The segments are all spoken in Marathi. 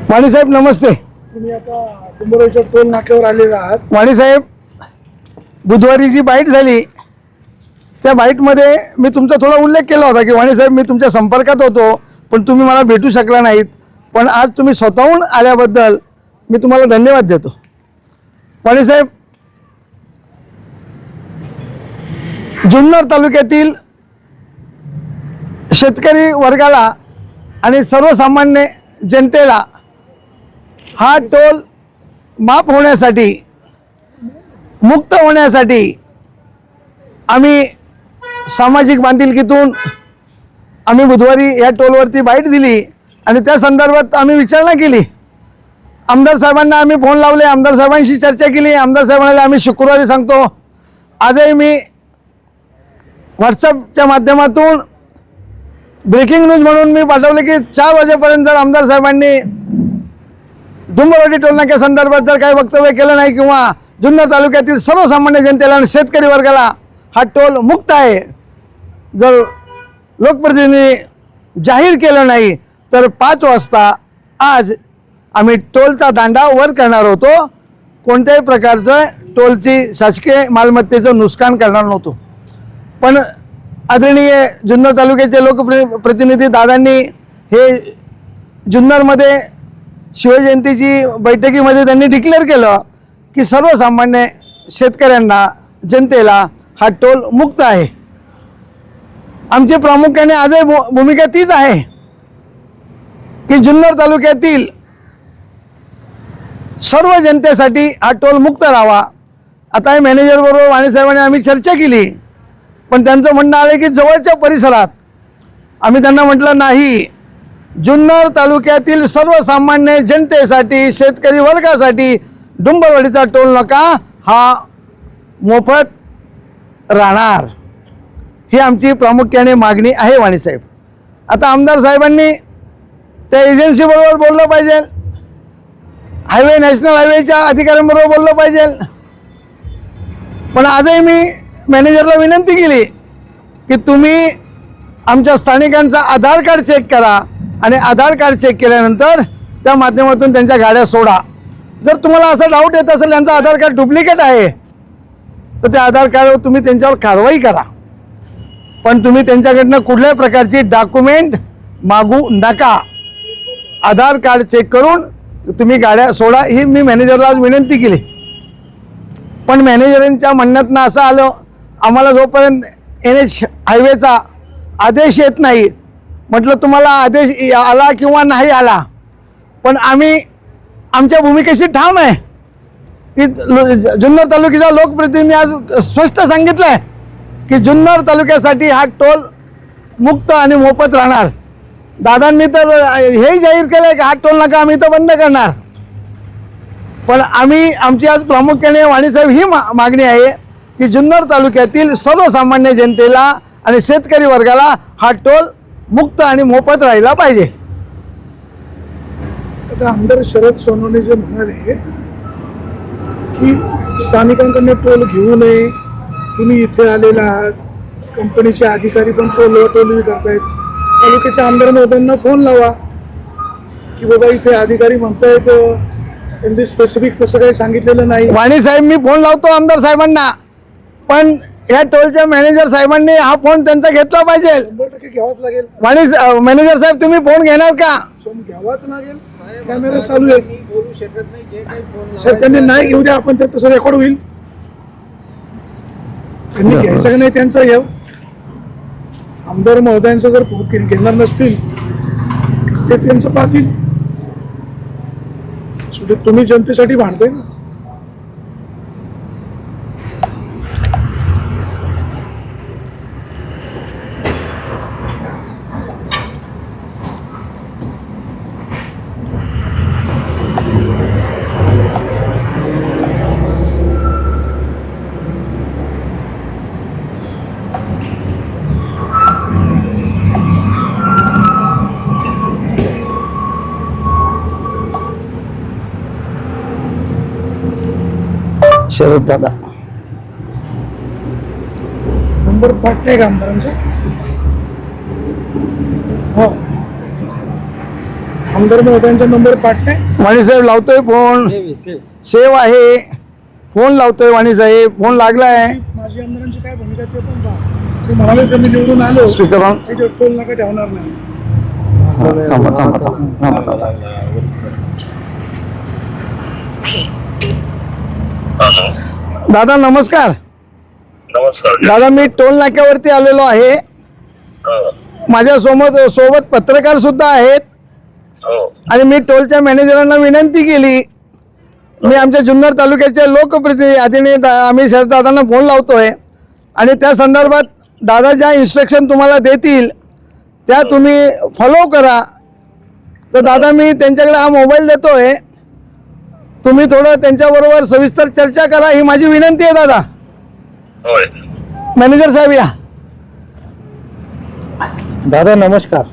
वाणी साहेब नमस्ते. तुम्ही आता डुंबरवाडीच्या टोल नाक्यावर आलेला आहात. वाणी साहेब, बुधवारी जी बाईट झाली त्या बाईटमध्ये मी तुमचा थोडा उल्लेख केला होता की वाणी साहेब मी तुमच्या संपर्कात होतो पण तुम्ही मला भेटू शकला नाहीत. पण आज तुम्ही स्वतःहून आल्याबद्दल मी तुम्हाला धन्यवाद देतो. वाणी साहेब, जुन्नर तालुक्यातील शेतकरी वर्गाला आणि सर्वसामान्य जनतेला हा टोल माफ होण्यासाठी, मुक्त होण्यासाठी आम्ही सामाजिक बांधिलकीतून आम्ही बुधवारी या टोलवरती बाईट दिली आणि त्या संदर्भात आम्ही विचारणा केली. आमदार साहेबांना आम्ही फोन लावले, आमदार साहेबांशी चर्चा केली. आमदार साहेब म्हणाले आम्ही शुक्रवारी सांगतो. आजही मी व्हॉट्सअपच्या माध्यमातून ब्रेकिंग न्यूज म्हणून मी पाठवले की 4 वाजेपर्यंत जर आमदार साहेबांनी डुंबरवाडी टोलनाक्या संदर्भात जर काही वक्तव्य केलं नाही किंवा जुन्नर तालुक्यातील सर्वसामान्य जनतेला आणि शेतकरी वर्गाला हा टोल मुक्त आहे जर लोकप्रतिनिधी जाहीर केलं नाही तर 5 वाजता आज आम्ही टोलचा दांडा वर करणार होतो. कोणत्याही प्रकारचं टोलची शासकीय मालमत्तेचं नुकसान करणार नव्हतो. पण आदरणीय जुन्नर तालुक्याचे लोकप्रतिनिधी दादांनी हे जुन्नरमध्ये शिवजयंतीची बैठकीमध्ये त्यांनी डिक्लेअर केलं की सर्वसामान्य शेतकऱ्यांना, जनतेला हा टोल मुक्त आहे. आमची प्रामुख्याने आजही भूमिका तीच आहे की जुन्नर तालुक्यातील सर्व जनतेसाठी हा टोल मुक्त राहावा. आता हे मॅनेजरबरोबर वाणीसाहेबांनी आम्ही चर्चा केली पण त्यांचं म्हणणं आलं की जवळच्या परिसरात. आम्ही त्यांना म्हटलं नाही, जुन्नर तालुक्यातील सर्वसामान्य जनतेसाठी, शेतकरी वर्गासाठी डुंबरवाडीचा टोल नाका हा मोफत राहणार, ही आमची प्रामुख्याने मागणी आहे. वाणीसाहेब, आता आमदार साहेबांनी त्या एजन्सीबरोबर बोललं पाहिजे, हायवे नॅशनल हायवेच्या अधिकाऱ्यांबरोबर बोललं पाहिजे. पण आजही मी मॅनेजरला विनंती केली की तुम्ही आमच्या स्थानिकांचा आधार कार्ड चेक करा आणि आधार कार्ड चेक केल्यानंतर त्या माध्यमातून त्यांच्या गाड्या सोडा. जर तुम्हाला असा डाऊट येत असेल यांचं आधार कार्ड डुप्लिकेट आहे तर त्या आधार कार्डवर तुम्ही त्यांच्यावर कारवाई करा. पण तुम्ही त्यांच्याकडनं कुठल्याही प्रकारची डॉक्युमेंट मागू नका. आधार कार्ड चेक करून तुम्ही गाड्या सोडा, ही मी मॅनेजरला आज विनंती केली. पण मॅनेजरांच्या म्हणण्यातनं असं आलं, आम्हाला जोपर्यंत NH हायवेचा आदेश येत नाही, म्हटलं तुम्हाला आदेश आला किंवा नाही आला पण आम्ही आमच्या भूमिकेशी ठाम आहे की जुन्नर तालुक्याचा लोकप्रतिनिधी आज स्पष्ट सांगितलं आहे की जुन्नर तालुक्यासाठी हा टोल मुक्त आणि मोफत राहणार. दादांनी तर हेही जाहीर केलं आहे की हा टोल नाका आम्ही इथं बंद करणार. पण आम्ही आमची आज प्रामुख्याने वाणीसाहेब ही मागणी आहे की जुन्नर तालुक्यातील सर्वसामान्य जनतेला आणि शेतकरी वर्गाला हा टोल मुक्त आणि मोफत राहिला पाहिजे. आता आमदार शरद सोनवणे जे म्हणाले की स्थानिकांकडून टोल घेऊ नये, तुम्ही इथे आलेला आहात, कंपनीचे अधिकारी पण टोल करतायत, तालुक्याच्या आमदार महोदयांना फोन लावा की बाबा इथे अधिकारी म्हणतायत, त्यांचे स्पेसिफिक तसं काही सांगितलेलं नाही. वाणी साहेब, मी फोन लावतो आमदार साहेबांना, पण या टोलच्या मॅनेजर साहेबांनी हा फोन त्यांचा घेतला पाहिजे. 100% घ्यावाच लागेल. वाणी मॅनेजर साहेब, तुम्ही फोन घेणार का? घ्यावाच लागेल. कॅमेरा चालू आहे, बोलू शकत नाही. जे काही फोन साहेब त्यांनी नाही घेऊ द्या, आपण ते तसं रेकॉर्ड होईल. त्यांनी घ्यायचं का नाही त्यांचा येव. आमदार महोदयांचा जर फोन घेणार नसतील ते त्यांचं पाहतील. शेवटी तुम्ही जनतेसाठी भांडताय ना. शरद दादा नंबर पाठ नाही का आमदारांचा? हो, आमदार महोदयांचा नंबर पाठ नाही. वाणी साहेब लावतोय फोन, सेव आहे, फोन लावतोय वाणी साहेब, फोन लागलाय. माजी आमदारांची काय भूमिका ते पण पहा. ते म्हणाले ते मी निवडून आलो स्पीकर ऑन. काही टोल नाका ठेवणार नाही. थांबा थांबा थांबा थांबा थांबा. दादा नमस्कार. नमस्कार. दादा मी टोल नाक्यावरती आलेलो आहे. माझ्या सोबत पत्रकार सुद्धा आहेत आणि मी टोलच्या मॅनेजरांना विनंती केली. मी आमच्या जुन्नर तालुक्याचे लोकप्रतिनिधी आदरणीय आम्ही शरददादांना फोन लावतोय आणि त्या संदर्भात दादा ज्या इन्स्ट्रक्शन तुम्हाला देतील त्या तुम्ही फॉलो करा. तर दादा मी त्यांच्याकडे हा मोबाईल देतोय, तुम्ही थोडं त्यांच्याबरोबर सविस्तर चर्चा करा ही माझी विनंती आहे दादा. होय. मॅनेजर साहेब या. दादा नमस्कार.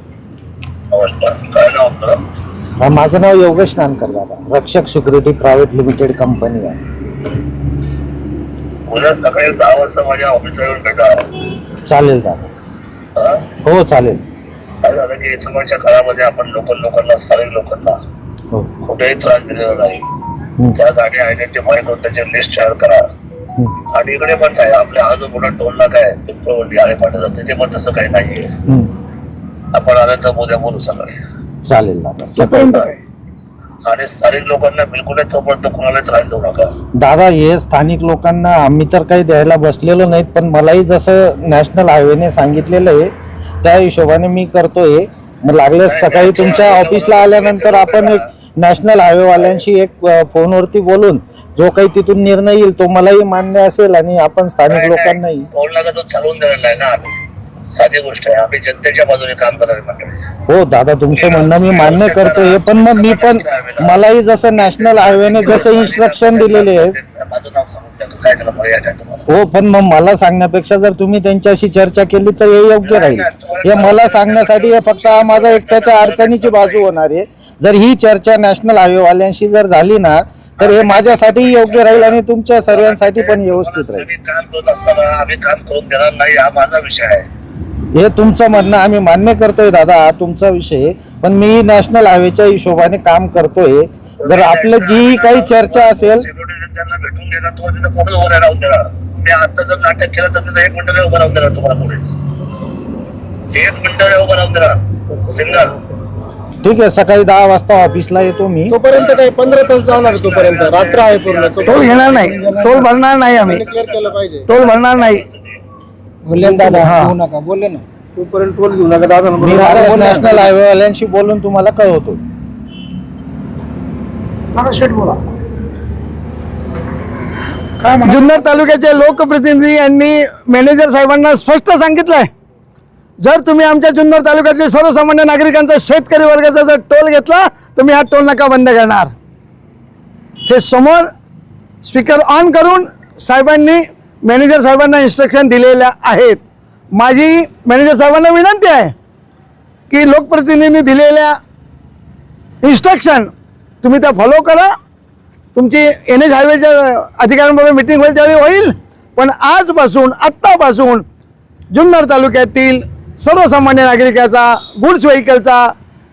नमस्कार. काय नाव आपलं? माझं नाव योगेश नानकर दादा. रक्षक सिक्युरिटी प्रायव्हेट लिमिटेड कंपनी आहे. उद्या सकाळी 10 वाजता माझ्या ऑफिसवर येऊन भेटा. चालेल दादा. हा? हो चालेल. काय झालं की इथच्या काळामध्ये आपण लोकांना स्थानिक लोकांना हो. कुठेही त्रास दिलेला नाही. त्या गाडी आयडेंटिफाय करून त्याची लिस्ट तयार करा. आणि इकडे पण काय आपल्या हा जो मोठा टोल नाका आहे पिंपळवंडी आळेपाटा जाते ते पण तसं काही नाहीये. आपण आलं तर उद्या बोलू सकाळी. चालेल दादा. तोपर्यंत काय आणि स्थानिक लोकांना बिलकुल तोपर्यंत कोणाला त्रास देऊ नका. दादा हे स्थानिक लोकांना आम्ही तर काही द्यायला बसलेलो नाहीत, पण मलाही जसं नॅशनल हायवेने सांगितलेलं आहे त्या हिशोबाने मी करतोय. मग लागल्यास सकाळी तुमच्या ऑफिसला आल्यानंतर आपण एक नॅशनल हायवेवाल्यांशी एक फोनवरती बोलून जो काही तिथून निर्णय येईल तो मलाही मान्य असेल आणि आपण स्थानिक लोकांनाही. टोल नाका तो चालवून देणार नाही ना आम्ही. साधी गोष्ट आहे. आम्ही जनतेच्या बाजूने काम करणारी मंडळी. हो दादा तुमचं म्हणणं मी मान्य करतोय, पण मग मी पण मलाही जसं नॅशनल हायवेने जसं इन्स्ट्रक्शन दिलेले आहेत. माझं नाव सांगून द्या. काय त्याला पर्याय आहे तुम्हाला? हो पण मग मला सांगण्यापेक्षा जर तुम्ही त्यांच्याशी चर्चा केली तर हे योग्य राहील. हे मला सांगण्यासाठी हे फक्त हा माझा एकट्याच्या अडचणीची बाजू होणार आहे. जर ही चर्चा नॅशनल हायवेवाल्यांशी जर झाली ना तर हे माझ्यासाठी योग्य राहील आणि तुमच्या सर्वांसाठी पण व्यवस्थित राहील. आम्ही काम करत असताना आम्ही काम करून देणार नाही हा माझा विषय आहे. हे तुमचं म्हणणं आम्ही मान्य करतोय दादा, हा तुमचा विषय. पण मी नॅशनल हायवेच्या हिशोबाने काम करतोय. जर आपलं जी काही चर्चा असेल सिक्युरिटी त्यांना भेटून घेणार. तुम्हाला तिथं कोण उभं राहून देणार? मी आता जर नाटक केलं तर तिथं 1 मिनिटं उभं राहून देणार तुम्हाला कोणीच. 1 मिनिटं उभं राहून देणार सिंगल. ठीक आहे, सकाळी 10 वाजता ऑफिसला येतो मी. तोपर्यंत काही 15 तास जाणार. तोपर्यंत रात्र आहे पूर्ण. टोल घेणार नाही, टोल भरणार नाही आम्ही. क्लिअर केलं पाहिजे. टोल भरणार नाही. बोलले दादा हा. घेऊ नका. बोलले ना तोपर्यंत टोल घेऊ नका दादा. मी नॅशनल हायवेवाल्यांशी बोलून तुम्हाला कळवतो. दादा शेठ बोला काय म्हणा. जुन्नर तालुक्याचे लोकप्रतिनिधी यांनी मॅनेजर साहेबांना स्पष्ट सांगितलंय जर तुम्ही आमच्या जुन्नर तालुक्यातले सर्वसामान्य नागरिकांचा शेतकरी वर्गाचा जर टोल घेतला तर मी हा टोल नाका बंद करणार. हे समोर स्पीकर ऑन करून साहेबांनी मॅनेजर साहेबांना इन्स्ट्रक्शन दिलेल्या आहेत. माझी मॅनेजर साहेबांना विनंती आहे की लोकप्रतिनिधींनी दिलेल्या इन्स्ट्रक्शन तुम्ही त्या फॉलो करा. तुमची NH हायवेच्या अधिकाऱ्यांबरोबर मिटिंग होईल त्यावेळी होईल. पण आजपासून आत्तापासून जुन्नर तालुक्यातील सर्वसामान्य नागरिकाचा गुड्स व्हेकलचा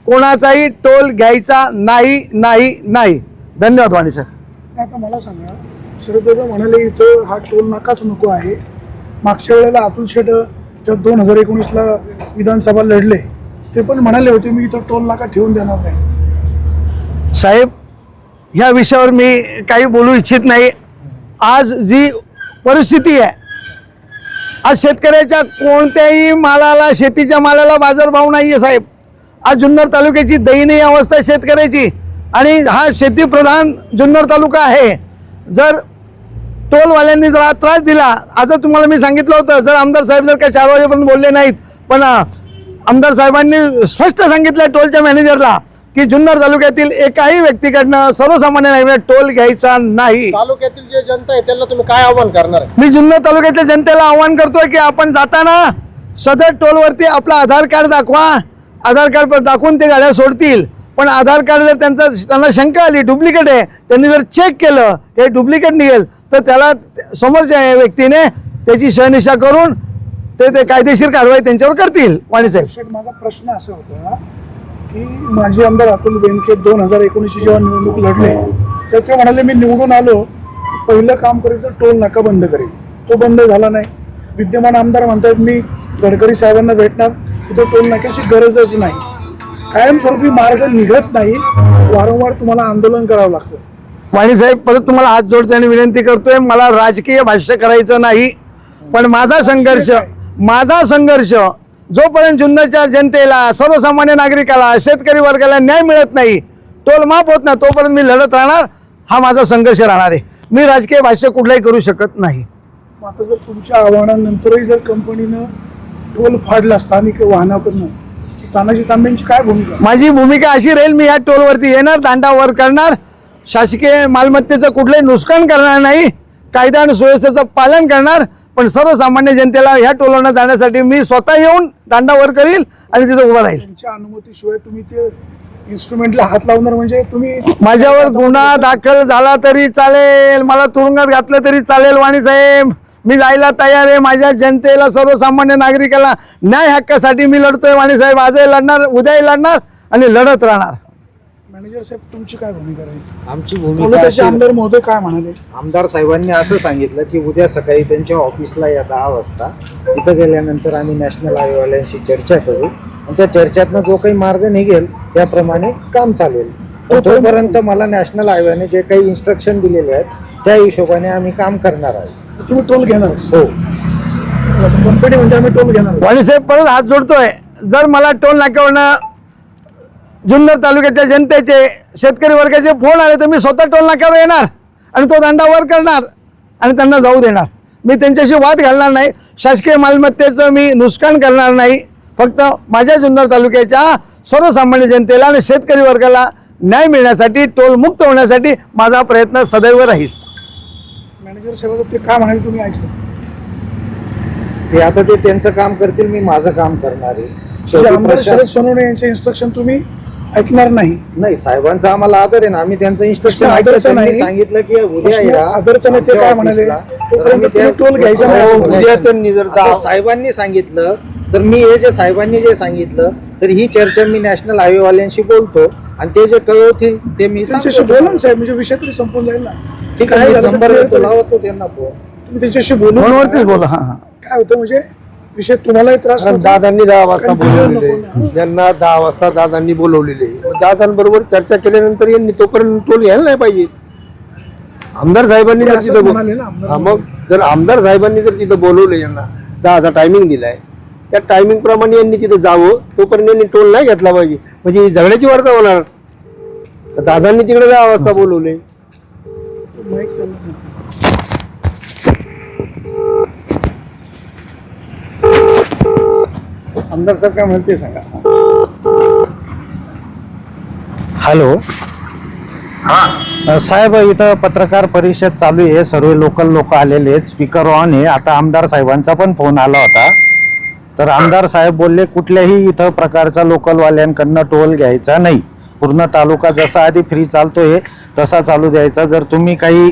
कोणाचाही टोल घ्यायचा नाही नाही नाही. धन्यवाद वाणी सर. आता मला सांगा, शरददादा म्हणाले इथं हा टोल नाकाच नको आहे. मागच्या वेळेला अतुल शेठ ज्या 2019ला विधानसभा लढले ते पण म्हणाले होते मी इथं टोल नाका ठेवून देणार नाही. साहेब ह्या विषयावर मी काही बोलू इच्छित नाही. आज जी परिस्थिती आहे, आज शेतकऱ्याच्या कोणत्याही मालाला शेतीच्या मालाला बाजारभाव नाही आहे साहेब. आज जुन्नर तालुक्याची दयनीय अवस्था आहे शेतकऱ्याची आणि हा शेतीप्रधान जुन्नर तालुका आहे. जर टोलवाल्यांनी जर हा त्रास दिला, आज तुम्हाला मी सांगितलं होतं जर आमदार साहेब जर काही 4 वाजेपर्यंत बोलले नाहीत, पण आमदार साहेबांनी स्पष्ट सांगितलं टोलच्या मॅनेजरला की जुन्नर तालुक्यातील एकाही व्यक्तीकडनं सर्वसामान्य नागरिकांना टोल घ्यायचा नाही. तालुक्यातील जे जनता आहे त्यांना तुम्ही काय आव्हान करणार आहे? मी जुन्नर तालुक्यातल्या जनतेला आवाहन करतोय की आपण जाताना सदर टोलवरती आपलं आधार कार्ड दाखवा. आधार कार्ड दाखवून ते गाड्या सोडतील. पण आधार कार्ड जर त्यांना शंका आली डुप्लिकेट आहे, त्यांनी जर चेक केलं हे डुप्लिकेट निघेल तर त्याला समोरच्या व्यक्तीने त्याची शहनिशा करून ते कायदेशीर कारवाई त्यांच्यावर करतील. वाणी साहेब शेठ माझा प्रश्न असा होता की माजी आमदार अतुल बेनके 2019 जेव्हा निवडणूक लढले तर ते म्हणाले मी निवडून आलो की पहिलं काम करेल तर टोल नाका बंद करेल. तो बंद झाला नाही. विद्यमान आमदार म्हणतात मी गडकरी साहेबांना भेटणार, तिथं टोल नाक्याची गरजच नाही. कायमस्वरूपी मार्ग निघत नाही, वारंवार तुम्हाला आंदोलन करावं लागतं. वाणी साहेब, परत तुम्हाला हात जोडतो आणि विनंती करतोय, मला राजकीय भाष्य करायचं नाही, पण माझा संघर्ष जोपर्यंत जुन्नरच्या जनतेला, सर्वसामान्य नागरिकाला, शेतकरी वर्गाला न्याय मिळत नाही, टोल माफ होत नाही, तोपर्यंत मी लढत राहणार. हा माझा संघर्ष राहणार आहे. मी राजकीय भाष्य कुठलाही करू शकत नाही. आता जर तुमच्या आव्हानानंतरही जर कंपनीनं टोल फाडला स्थानिक वाहनाकडनं, तानाजी तांब्यांची काय भूमिका? माझी भूमिका अशी राहील, मी या टोलवरती येणार, दांडावर करणार, शासकीय मालमत्तेचं कुठलंही नुकसान करणार नाही, कायदा आणि सुव्यवस्थेचं पालन करणार, पण सर्वसामान्य जनतेला ह्या टोलवरनं जाण्यासाठी मी स्वतः येऊन दांडावर करील आणि तिथं उभं राहील. त्यांच्या अनुमतीशिवाय तुम्ही ते इन्स्ट्रुमेंटला हात लावणार म्हणजे तुम्ही माझ्यावर गुन्हा दाखल झाला तरी चालेल, मला तुरुंगात घातलं तरी चालेल वाणी साहेब, मी जायला तयार आहे. माझ्या जनतेला, सर्वसामान्य नागरिकाला न्याय हक्कासाठी मी लढतोय वाणी साहेब. आजही लढणार, उद्याही लढणार आणि लढत राहणार. मॅनेजर साहेब तुमची काय भूमिका राहील? आमची भूमिका तालुक्याचे अशी- आमदार महोदय काय म्हणाले? आमदार साहेबांनी असं सांगितलं की उद्या सकाळी त्यांच्या ऑफिसला या 10 वाजता, तिथं गेल्यानंतर आम्ही नॅशनल हायवेवाल्यांशी चर्चा करू आणि त्या चर्चेतनं जो काही मार्ग निघेल त्याप्रमाणे काम चालेल. पण तोपर्यंत मला नॅशनल हायवेने जे काही इन्स्ट्रक्शन दिलेले आहेत त्या हिशोबाने आम्ही काम करणार आहोत. तुम्ही टोल घेणार? हो. कंपनी म्हणजे आम्ही टोल घेणार. वाणी साहेब, परत हात जोडतोय, जर मला टोल नाक्यावरनं जुन्नर तालुक्याच्या जनतेचे, शेतकरी वर्गाचे फोन आले तर मी स्वतः टोल नाक्यावर येणार आणि तो दांडावर करणार आणि त्यांना जाऊ देणार. मी त्यांच्याशी वाद घालणार नाही, शासकीय मालमत्तेचं मी नुकसान करणार नाही. फक्त माझ्या जुन्नर तालुक्याच्या सर्वसामान्य जनतेला आणि शेतकरी वर्गाला न्याय मिळण्यासाठी, टोल मुक्त होण्यासाठी माझा प्रयत्न सदैव राहील. मॅनेजर साहेब ते काय म्हणाले तुम्ही ऐकलं? ते आता ते त्यांचं काम करतील, मी माझं काम करणार आहे. म्हणजे शेवटी आमदार शरद प्रशासन- सोनवणे यांचे इन्स्ट्रक्शन तुम्ही ऐकणार नाही? नाही, साहेबांचा आम्हाला आदर आहे ना, आम्ही त्यांचं इन्स्ट्रक्शन प्रश्न आदरचा नाही. सांगितलं की उद्या प्रश्न या आदरचा नाही, ते आमच्या काय म्हणाले? ऑफिसला. तर तोपर्यंत आम्ही तुम्ही टोल घ्यायचा नाही असं म्हणाले. उद्या त्यांनी जर साहेबांनी सांगितलं तर मी हे जे साहेबांनी जे सांगितलं तर ही चर्चा मी नॅशनल हायवेवाल्यांशी बोलतो आणि ते जे कळवतील ते मी त्यांच्याशी सांगतो. बोला ना साहेब, म्हणजे विषय तरी संपून जाईल ना. ठीक काय आहे, झालं तर नंबर clear देतो, करा. लावतो त्यांना फोन. तुम्ही त्यांच्याशी बोलू. फोनवरतीच बोला. हां हां. काय होतं म्हणजे विषय तुम्हालाही त्रास नको. दादांनी 10 वाजता Confusion बोलवलेले, नको ना. ज्यांना 10 वाजता दादांनी बोलवलेले, दादांबरोबर चर्चा केल्यानंतर यांनी तोपर्यंत टोल घ्यायला नाही पाहिजे. आमदार साहेबांनी ते जर असंच तिथं म्हणाले ना आमदार हा, मग जर आमदार साहेबांनी जर तिथं बोलवलं, यांना 10चा टायमिंग दिलाय, त्या टायमिंग प्रमाणे यांनी तिथे जावं, तोपर्यंत यांनी टोल नाही घेतला पाहिजे. म्हणजे ही झगड्याची वार्ता होणार. तर दादांनी तिकडे 10 वाजता बोलवले. माईक त्यांना द्या. आमदार साहेब काय म्हणते सांगा. हॅलो साहेब, इथं पत्रकार परिषद चालू आहे, सर्व लोकल लोक आलेले आहेत, स्पीकर ऑन आहे. आता आमदार साहेबांचा पण फोन आला होता, तर आमदार साहेब बोलले कुठल्याही इथं प्रकारचा लोकलवाल्यांकडनं टोल घ्यायचा नाही. पूर्ण तालुका जसा आधी फ्री चालतोय तसा चालू द्यायचा. जर तुम्ही काही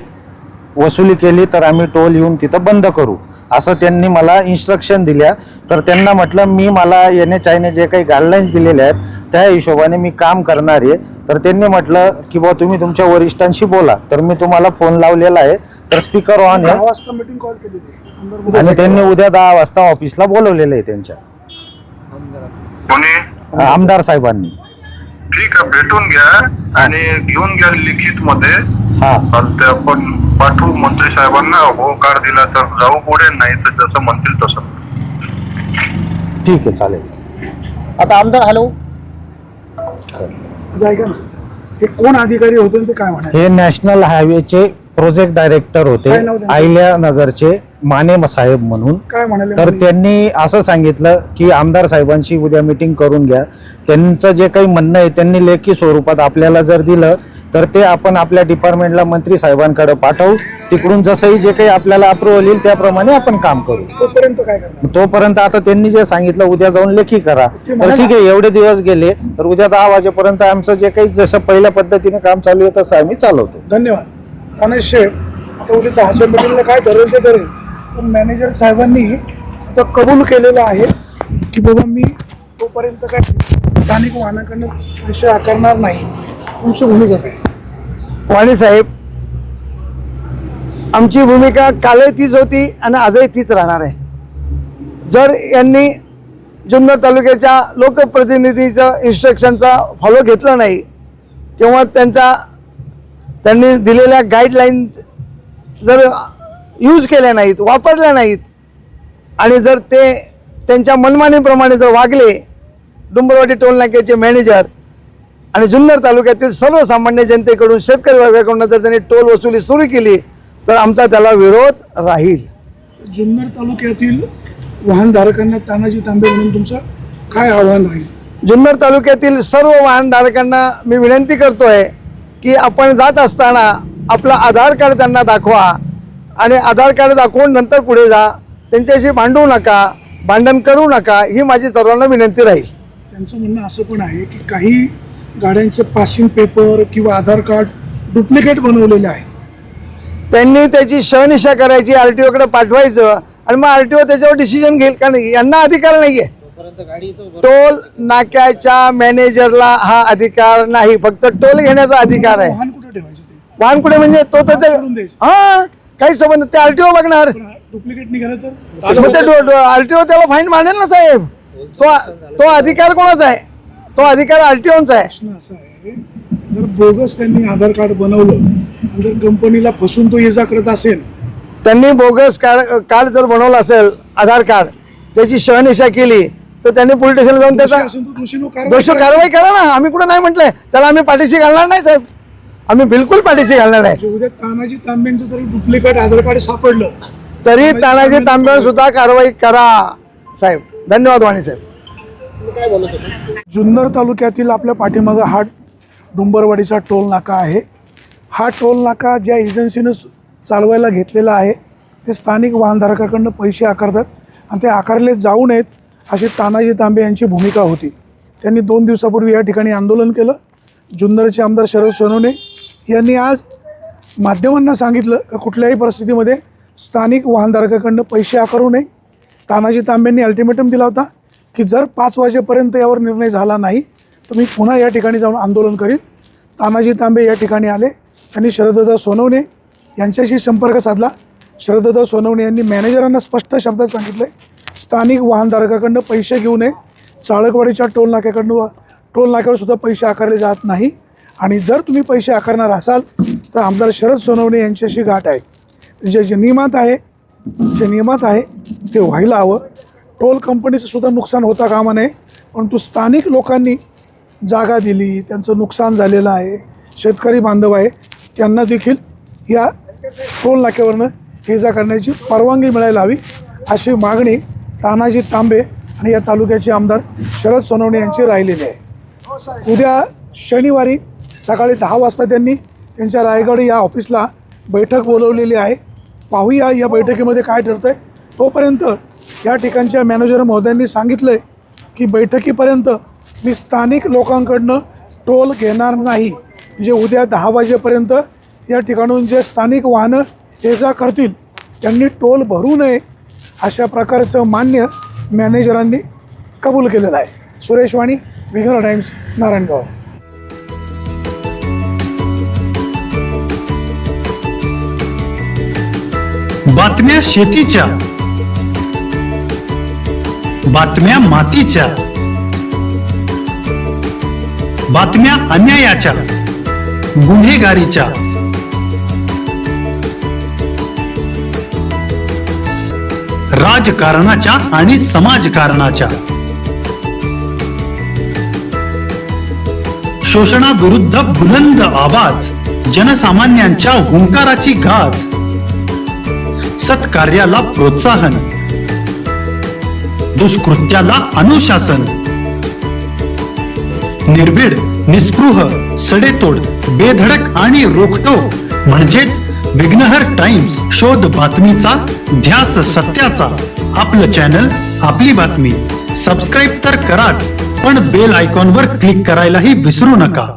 वसुली केली तर आम्ही टोल येऊन तिथं बंद करू, असं त्यांनी मला इन्स्ट्रक्शन दिल्या. तर त्यांना म्हटलं मी मला NHIने जे काही गाईडलाईन्स दिलेल्या आहेत त्या हिशोबाने मी काम करणार आहे. तर त्यांनी म्हटलं की बुवा तुम्ही तुमच्या वरिष्ठांशी बोला. तर मी तुम्हाला फोन लावलेला आहे, तर स्पीकर ऑन 10 आहे वाजता मीटिंग कॉल केली होती आमदार महोदय. आणि त्यांनी उद्या 10 वाजता ऑफिसला बोलवलेलं आहे त्यांच्या कोणी? आमदार साहेबांनी. ठीक आहे, भेटून घ्या आणि घेऊन घ्या लिखित मध्ये. हा, चालतंय, आपण पाठवू मंत्री साहेबांना. होकार दिला तर जाऊ पुढे, नाही तर जसं म्हणतील तसं. ठीक आहे, चालेल. आता आमदार हॅलो आता ऐका ना, हे कोण अधिकारी होते आणि ते काय म्हणाले? हे नॅशनल हायवेचे प्रोजेक्ट डायरेक्टर होते, काय नाव त्यांचं? आयल्या नगरचे माने साहेब म्हणून. काय म्हणाले? तर त्यांनी असं सांगितलं की आमदार साहेबांशी उद्या मीटिंग करून घ्या. त्यांचं जे काही म्हणणं आहे त्यांनी लेखी स्वरूपात आपल्याला जर दिलं तर ते आपण आपल्या डिपार्टमेंटला मंत्री साहेबांकडे पाठवू. तिकडून जसंही जे काही आपल्याला अप्रुव्हल येईल त्याप्रमाणे आपण काम करू. तोपर्यंत काय करणार? तोपर्यंत आता त्यांनी जे सांगितलं उद्या जाऊन लेखी करा. तर ठीक आहे, एवढे दिवस गेले तर उद्या 10 वाजेपर्यंत आमचं जे काही जसं पहिल्या पद्धतीने काम चालू आहे तसं आम्ही चालवतो. धन्यवाद. तानाजी शेठ, आता उद्या 10च्या मीटिंगला काय ठरेल ते करेल, पण मॅनेजर साहेबांनी आता कबूल केलेलं आहे की बाबा मी तोपर्यंत काय स्थानिक वाहनाकडनं पैसे आकारणार नाही, तुमची भूमिका काय? वाणी साहेब, आमची भूमिका कालही तीच होती आणि आजही तीच राहणार आहे. जर यांनी जुन्नर तालुक्याच्या लोकप्रतिनिधीचं इन्स्ट्रक्शनचा फॉलो घेतला नाही किंवा त्यांनी दिलेल्या गाईडलाईन जर यूज केल्या नाहीत, वापरल्या नाहीत आणि जर ते त्यांच्या मनमानीप्रमाणे जर वागले, डुंबरवाडी टोल नाक्याचे मॅनेजर आणि जुन्नर तालुक्यातील सर्वसामान्य जनतेकडून, शेतकरी वर्गाकडून जर त्यांनी टोल वसुली सुरू केली तर आमचा त्याला विरोध राहील. जुन्नर तालुक्यातील वाहनधारकांना तानाजी तांबे म्हणून तुमचं काय आव्हान राहील? जुन्नर तालुक्यातील सर्व वाहनधारकांना मी विनंती करतोय की आपण जात असताना आपलं आधार कार्ड त्यांना दाखवा आणि आधार कार्ड दाखवून नंतर पुढे जा. त्यांच्याशी भांडू नका, भांडण करू नका, ही माझी सर्वांना विनंती राहील. त्यांचं म्हणणं असं पण आहे की काही गाड्यांचे पासिंग पेपर किंवा आधार कार्ड डुप्लिकेट बनवलेले आहेत. त्यांनी त्याची शहनिशा करायची, RTOकडे पाठवायचं आणि मग RTO त्याच्यावर डिसिजन घेईल. कारण यांना अधिकार नाहीये. टोल नाक्याच्या मॅनेजरला हा अधिकार नाही, फक्त टोल घेण्याचा अधिकार आहे. वाहन कुठे ठेवायचे ते? वाहन कुठे म्हणजे तो सोडून त्याचा द्यायचं. हा काही संबंध, ते RTO बघणार. डुप्लिकेट निघालं तर मग ते RTO त्याला फाईन मानेल ना साहेब. तो अधिकार कोणाचा आहे? तो अधिकार RTOचा आहे. प्रश्न असा आहे, जर बोगस त्यांनी आधार कार्ड बनवलं आणि जर कंपनीला फसून तो ये जा करत असेल, त्यांनी बोगस कार्ड जर बनवलं असेल, आधार कार्ड, त्याची शहनिशा केली तर त्यांनी पोलीस स्टेशनला जाऊन त्याचा असेल तर दोषींवर कारवाई करा ना. आम्ही कुठं नाही म्हटलंय. त्याला आम्ही पाठीशी घालणार नाही साहेब, आम्ही बिलकुल पाठीशी घालणार नाही. म्हणजे उद्या तानाजी तांब्यांचं जर डुप्लिकेट आधार कार्ड सापडलं तरी तानाजी तांब्यावर सुद्धा कारवाई करा साहेब. धन्यवाद वाणी साहेब. जुन्नर तालुक्यातील आपल्या पाठीमागं हा डुंबरवाडीचा टोल नाका आहे. हा टोल नाका ज्या एजन्सीनं चालवायला घेतलेला आहे ते स्थानिक वाहनधारकाकडनं पैसे आकारतात आणि ते आकारले जाऊ नयेत अशी तानाजी तांबे यांची भूमिका होती. त्यांनी 2 दिवसापूर्वी या ठिकाणी आंदोलन केलं. जुन्नरचे आमदार शरद सोनवणे यांनी आज माध्यमांना सांगितलं की कुठल्याही परिस्थितीमध्ये स्थानिक वाहनधारकाकडनं पैसे आकारू नये. तानाजी तांबेंनी अल्टिमेटम दिला होता की जर 5 वाजेपर्यंत यावर निर्णय झाला नाही तर मी पुन्हा या ठिकाणी जाऊन आंदोलन करीन. तानाजी तांबे या ठिकाणी आले. त्यांनी शरददादा सोनवणे यांच्याशी संपर्क साधला. शरददादा सोनवणे यांनी मॅनेजरांना स्पष्ट शब्दात सांगितलं स्थानिक वाहनधारकाकडनं पैसे घेऊ नये. चाळकवाडीच्या टोल नाक्यावर सुद्धा पैसे आकारले जात नाही आणि जर तुम्ही पैसे आकारणार असाल तर आमदार शरद सोनवणे यांच्याशी गाठ आहे. जे नियमात आहे ते व्हायला हवं. टोल कंपनीचं सुद्धा नुकसान होता कामा नये, परंतु स्थानिक लोकांनी जागा दिली, त्यांचं नुकसान झालेलं आहे, शेतकरी बांधव आहे, त्यांना देखील या टोल नाक्यावरनं ये जा करण्याची परवानगी मिळायला हवी अशी मागणी तानाजी तांबे आणि या तालुक्याचे आमदार शरद सोनवणे यांची राहिलेली आहे. उद्या शनिवारी सकाळी 10 वाजता त्यांनी त्यांच्या रायगड या ऑफिसला बैठक बोलवलेली आहे. पाहूया या बैठकीमध्ये काय ठरतं आहे. तोपर्यंत या ठिकाणच्या मॅनेजर महोदयांनी सांगितलं आहे की बैठकीपर्यंत मी स्थानिक लोकांकडनं टोल घेणार नाही. म्हणजे उद्या 10 वाजेपर्यंत या ठिकाणून जे स्थानिक वाहनं ये जा करतील त्यांनी टोल भरू नये अशा प्रकारचं मान्य मॅनेजरांनी कबूल केलेलं आहे. सुरेश वाणी, विघ्न टाइम्स, नारायणगाव. बातम्या शेतीच्या, बातम्या मातीच्या, बातम्या अन्यायाच्या, गुन्हेगारीच्या, राजकारणाच्या आणि समाजकारणाच्या, शोषणाविरुद्ध बुलंद आवाज, जनसामान्यांच्या हुंकाराची गाज, सत्कार्याला प्रोत्साहन, दुष्कृत्याला अनुशासन, निर्भीड, निस्पृह, सडेतोड, बेधडक आणि रोखटोक म्हणजेच विघ्नहर टाइम्स. शोध बातमीचा, ध्यास सत्याचा. आपलं चॅनल, आपली बातमी. सबस्क्राईब तर कराच, पण बेल आयकॉनवर क्लिक करायलाही विसरू नका.